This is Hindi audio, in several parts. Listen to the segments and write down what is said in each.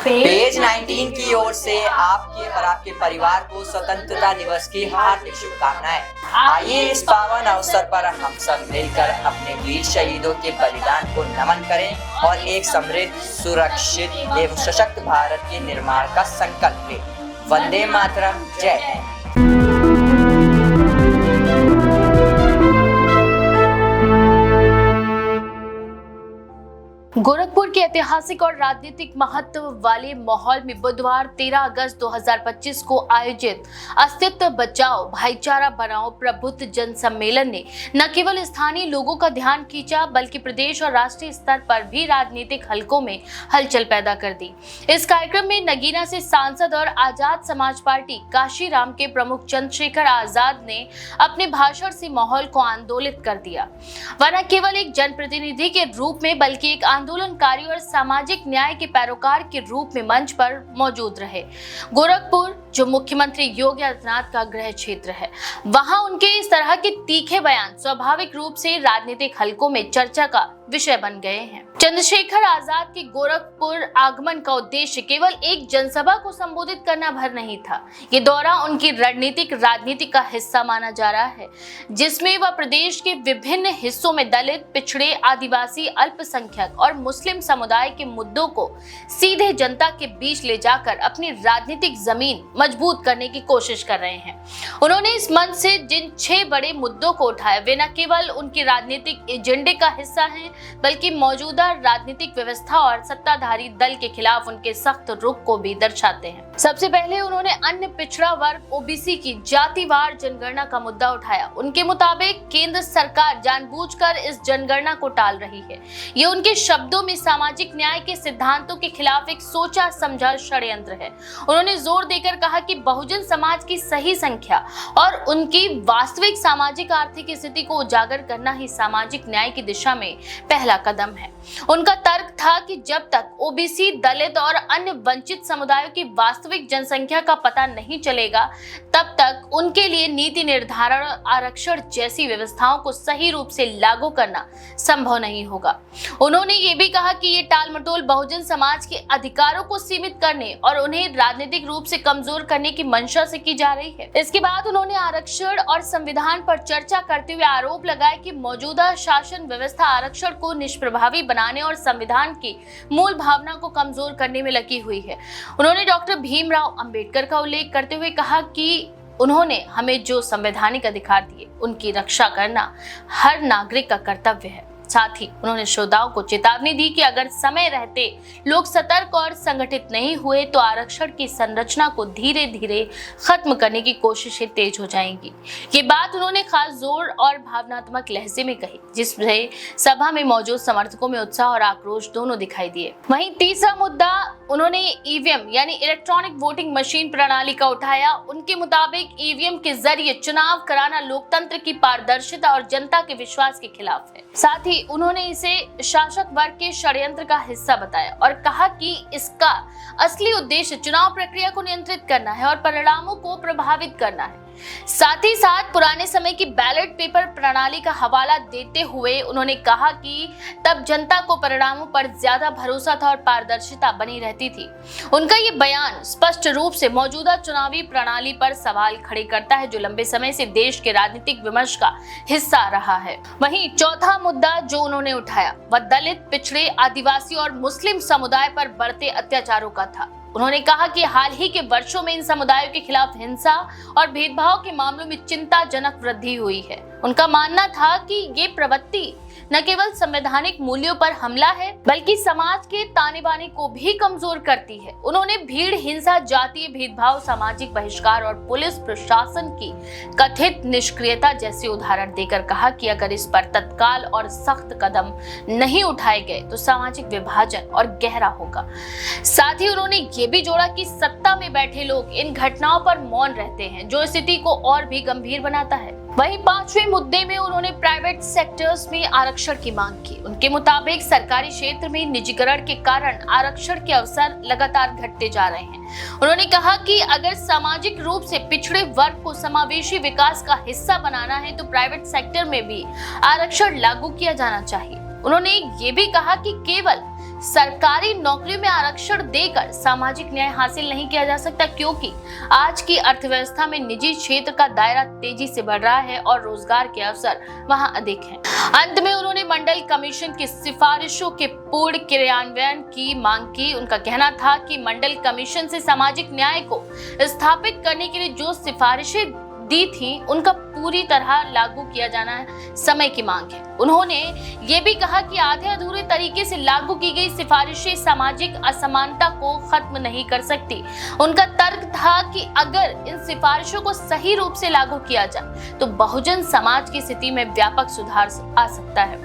पेज 19 की ओर से आपके और आपके परिवार को स्वतंत्रता दिवस की हार्दिक शुभकामनाएं। आइए इस पावन अवसर पर हम सब मिलकर अपने वीर शहीदों के बलिदान को नमन करें और एक समृद्ध, सुरक्षित एवं सशक्त भारत के निर्माण का संकल्प लें। वंदे मातरम। जय हिंद। गोरखपुर के ऐतिहासिक और राजनीतिक महत्व वाले माहौल में बुधवार 13 अगस्त 2025 को आयोजित अस्तित्व बचाओ भाईचारा बनाओ प्रबुद्ध जन सम्मेलन ने न केवल स्थानीय लोगों का ध्यान खींचा बल्कि प्रदेश और राष्ट्रीय स्तर पर भी राजनीतिक हलकों में हलचल पैदा कर दी। इस कार्यक्रम में नगीना से सांसद और आजाद समाज पार्टी काशीराम के प्रमुख चंद्रशेखर आजाद ने अपने भाषण से माहौल को आंदोलित कर दिया। वह न केवल एक जनप्रतिनिधि के रूप में बल्कि एक आंदोलनकारी और सामाजिक न्याय के पैरोकार के रूप में मंच पर मौजूद रहे। गोरखपुर जो मुख्यमंत्री योगी आदित्यनाथ का गृह क्षेत्र है, वहां उनके इस तरह के तीखे बयान स्वाभाविक रूप से राजनीतिक हलकों में चर्चा का विषय बन गए हैं। चंद्रशेखर आजाद के गोरखपुर आगमन का उद्देश्य केवल एक जनसभा को संबोधित करना भर नहीं था। ये दौरा उनकी रणनीतिक राजनीति का हिस्सा माना जा रहा है, जिसमें वह प्रदेश के विभिन्न हिस्सों में दलित, पिछड़े, आदिवासी, अल्पसंख्यक और मुस्लिम समुदाय के मुद्दों को सीधे जनता के बीच ले जाकर अपनी राजनीतिक जमीन मजबूत करने की कोशिश कर रहे हैं। उन्होंने इस मंच से जिन 6 बड़े मुद्दों को उठाया, वे न केवल उनके राजनीतिक एजेंडे का हिस्सा हैं बल्कि मौजूदा राजनीतिक व्यवस्था और सत्ताधारी दल के खिलाफ उनके सख्त रुख को भी दर्शाते हैं। सबसे पहले उन्होंने अन्य पिछड़ा वर्ग ओबीसी की जातिवार जनगणना का मुद्दा उठाया। उनके मुताबिक केंद्र सरकार जानबूझकर इस जनगणना को टाल रही है। ये उनके शब्दों में सामाजिक न्याय के सिद्धांतों के खिलाफ एक सोचा समझा षड्यंत्र है। उन्होंने जोर देकर कहा कि बहुजन समाज की सही संख्या और उनकी वास्तविक सामाजिक आर्थिक स्थिति को उजागर करना ही सामाजिक न्याय की दिशा में पहला कदम है। उनका तर्क था कि जब तक ओबीसी, दलित और अन्य वंचित समुदायों की वास्तविक जनसंख्या का पता नहीं चलेगा, तब तक उनके लिए नीति निर्धारण, आरक्षण जैसी व्यवस्थाओं को सही रूप से लागू करना संभव नहीं होगा। उन्होंने ये भी कहा कि ये टालमटोल बहुजन समाज के अधिकारों को सीमित करने और उन्हें राजनीतिक रूप से कमजोर करने की मंशा से की जा रही है। इसके बाद उन्होंने आरक्षण और संविधान पर चर्चा करते हुए आरोप लगाया कि मौजूदा शासन व्यवस्था आरक्षण को निष्प्रभावी बनाने और संविधान की मूल भावना को कमजोर करने में लगी हुई है। उन्होंने डॉक्टर भीमराव अंबेडकर का उल्लेख करते हुए कहा कि उन्होंने हमें जो संवैधानिक अधिकार दिए, उनकी रक्षा करना हर नागरिक का कर्तव्य है। साथ ही उन्होंने श्रोताओं को चेतावनी दी कि अगर समय रहते लोग सतर्क और संगठित नहीं हुए तो आरक्षण की संरचना को धीरे धीरे खत्म करने की कोशिशें तेज हो जाएंगी। ये बात उन्होंने खास जोर और भावनात्मक लहजे में कही, जिससे सभा में मौजूद समर्थकों में उत्साह और आक्रोश दोनों दिखाई दिए। वहीं तीसरा मुद्दा उन्होंने ईवीएम यानी इलेक्ट्रॉनिक वोटिंग मशीन प्रणाली का उठाया। उनके मुताबिक ईवीएम के जरिए चुनाव कराना लोकतंत्र की पारदर्शिता और जनता के विश्वास के खिलाफ है। साथ ही उन्होंने इसे शासक वर्ग के षड्यंत्र का हिस्सा बताया और कहा कि इसका असली उद्देश्य चुनाव प्रक्रिया को नियंत्रित करना है और परिणामों को प्रभावित करना है। साथ ही साथ पुराने समय की बैलेट पेपर प्रणाली का हवाला देते हुए उन्होंने कहा कि तब जनता को परिणामों पर ज्यादा भरोसा था और पारदर्शिता बनी रहती थी। उनका ये बयान स्पष्ट रूप से मौजूदा चुनावी प्रणाली पर सवाल खड़े करता है, जो लंबे समय से देश के राजनीतिक विमर्श का हिस्सा रहा है। वहीं चौथा मुद्दा जो उन्होंने उठाया वह दलित, पिछड़े, आदिवासी और मुस्लिम समुदाय पर बढ़ते अत्याचारों का था। उन्होंने कहा कि हाल ही के वर्षों में इन समुदायों के खिलाफ हिंसा और भेदभाव के मामलों में चिंताजनक वृद्धि हुई है। उनका मानना था कि ये प्रवृत्ति न केवल संवैधानिक मूल्यों पर हमला है बल्कि समाज के ताने बाने को भी कमजोर करती है। उन्होंने भीड़ हिंसा, जातीय भेदभाव, सामाजिक बहिष्कार और पुलिस प्रशासन की कथित निष्क्रियता जैसे उदाहरण देकर कहा कि अगर इस पर तत्काल और सख्त कदम नहीं उठाए गए तो सामाजिक विभाजन और गहरा होगा। साथ ही उन्होंने ये भी जोड़ा कि सत्ता में बैठे लोग इन घटनाओं पर मौन रहते हैं, जो स्थिति को और भी गंभीर बनाता है। वहीं पांचवें मुद्दे में उन्होंने प्राइवेट सेक्टर्स में आरक्षण की मांग की। उनके मुताबिक सरकारी क्षेत्र में निजीकरण के कारण आरक्षण के अवसर लगातार घटते जा रहे हैं। उन्होंने कहा कि अगर सामाजिक रूप से पिछड़े वर्ग को समावेशी विकास का हिस्सा बनाना है तो प्राइवेट सेक्टर में भी आरक्षण लागू किया जाना चाहिए। उन्होंने ये भी कहा कि केवल सरकारी नौकरियों में आरक्षण देकर सामाजिक न्याय हासिल नहीं किया जा सकता, क्योंकि आज की अर्थव्यवस्था में निजी क्षेत्र का दायरा तेजी से बढ़ रहा है और रोजगार के अवसर वहां अधिक हैं। अंत में उन्होंने मंडल कमीशन की सिफारिशों के पूर्ण क्रियान्वयन की मांग की। उनका कहना था कि मंडल कमीशन से सामाजिक न्याय को स्थापित करने के लिए जो सिफारिशें दी थी उनका पूरी तरह लागू किया जाना समय की मांग है। उन्होंने ये भी कहा कि आधे अधूरे तरीके से लागू की गई सिफारिशें सामाजिक असमानता को खत्म नहीं कर सकती। उनका तर्क था कि अगर इन सिफारिशों को सही रूप से लागू किया जाए तो बहुजन समाज की स्थिति में व्यापक सुधार आ सकता है।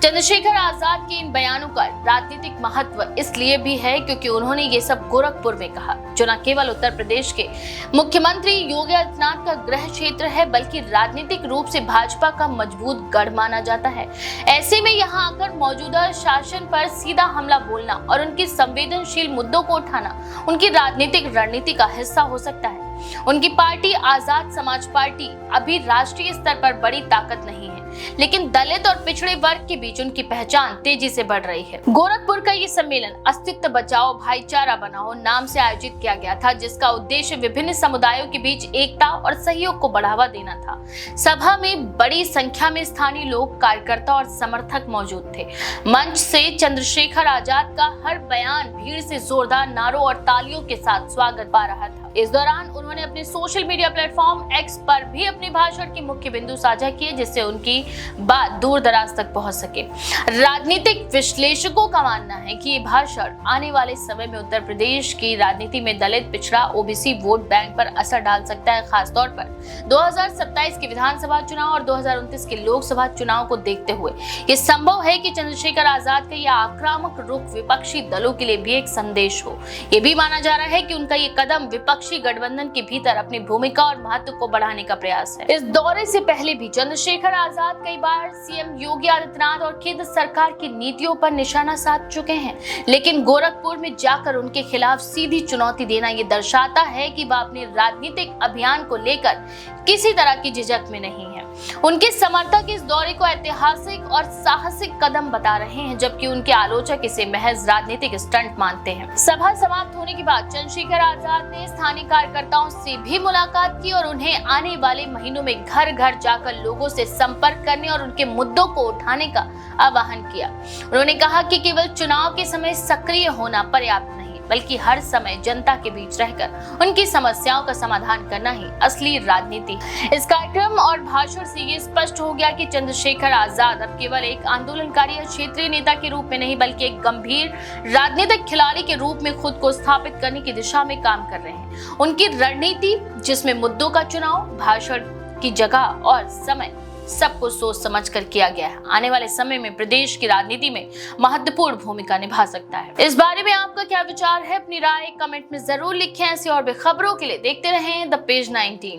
चंद्रशेखर आजाद के इन बयानों का राजनीतिक महत्व इसलिए भी है क्योंकि उन्होंने ये सब गोरखपुर में कहा, जो न केवल उत्तर प्रदेश के मुख्यमंत्री योगी आदित्यनाथ का गृह क्षेत्र है बल्कि राजनीतिक रूप से भाजपा का मजबूत गढ़ माना जाता है। ऐसे में यहाँ आकर मौजूदा शासन पर सीधा हमला बोलना और उनके संवेदनशील मुद्दों को उठाना उनकी राजनीतिक रणनीति का हिस्सा हो सकता है। उनकी पार्टी आजाद समाज पार्टी अभी राष्ट्रीय स्तर पर बड़ी ताकत नहीं है, लेकिन दलित और पिछड़े वर्ग के बीच उनकी पहचान तेजी से बढ़ रही है। गोरखपुर का ये सम्मेलन अस्तित्व बचाओ भाईचारा बनाओ नाम से आयोजित किया गया था, जिसका उद्देश्य विभिन्न समुदायों के बीच एकता और सहयोग को बढ़ावा देना था। सभा में बड़ी संख्या में स्थानीय लोग, कार्यकर्ता और समर्थक मौजूद थे। मंच से चंद्रशेखर आजाद का हर बयान भीड़ से जोरदार नारों और तालियों के साथ स्वागत पा रहा था। इस दौरान उन्होंने अपने सोशल मीडिया प्लेटफॉर्म एक्स पर भी अपने भाषण के मुख्य बिंदु साझा किए, जिससे उनकी बात दूर दराज तक पहुंच सके। राजनीतिक विश्लेषकों का मानना है कि ये भाषण आने वाले समय में उत्तर प्रदेश की राजनीति में दलित, पिछड़ा, ओबीसी वोट बैंक पर असर डाल सकता है। खासतौर पर 2027 के विधानसभा चुनाव और 2029 के लोकसभा चुनाव को देखते हुए ये संभव है कि चंद्रशेखर आजाद का यह आक्रामक रुख विपक्षी दलों के लिए भी एक संदेश हो। ये भी माना जा रहा है कि उनका ये कदम विपक्षी गठबंधन के भीतर अपनी भूमिका और महत्व को बढ़ाने का प्रयास है। इस दौरे से पहले भी चंद्रशेखर आजाद कई बार सीएम योगी आदित्यनाथ और केंद्र सरकार की नीतियों पर निशाना साध चुके हैं, लेकिन गोरखपुर में जाकर उनके खिलाफ सीधी चुनौती देना ये दर्शाता है कि वह अपने राजनीतिक अभियान को लेकर किसी तरह की झिझक में नहीं है। उनके समर्थक इस दौरे को ऐतिहासिक और साहसिक कदम बता रहे हैं, जबकि उनके आलोचक इसे महज राजनीतिक स्टंट मानते हैं। सभा समाप्त होने के बाद चंद्रशेखर आजाद ने स्थानीय कार्यकर्ताओं से भी मुलाकात की और उन्हें आने वाले महीनों में घर घर जाकर लोगों से संपर्क करने और उनके मुद्दों को उठाने का आह्वान किया। उन्होंने कहा कि केवल चुनाव के समय सक्रिय होना पर्याप्त नहीं, बल्कि हर समय जनता के बीच रहकर उनकी समस्याओं का समाधान करना ही असली राजनीति। इस कार्यक्रम और भाषण से ये स्पष्ट हो गया कि चंद्रशेखर आजाद अब केवल एक आंदोलनकारी या क्षेत्रीय नेता के रूप में नहीं, बल्कि एक गंभीर राजनीतिक खिलाड़ी के रूप में खुद को स्थापित करने की दिशा में काम कर रहे हैं। उनकी रणनीति, जिसमें मुद्दों का चुनाव, भाषण की जगह और समय सबको सोच समझ कर किया गया है, आने वाले समय में प्रदेश की राजनीति में महत्वपूर्ण भूमिका निभा सकता है। इस बारे में आपका क्या विचार है? अपनी राय कमेंट में जरूर लिखें। ऐसी और भी खबरों के लिए देखते रहें द पेज 19।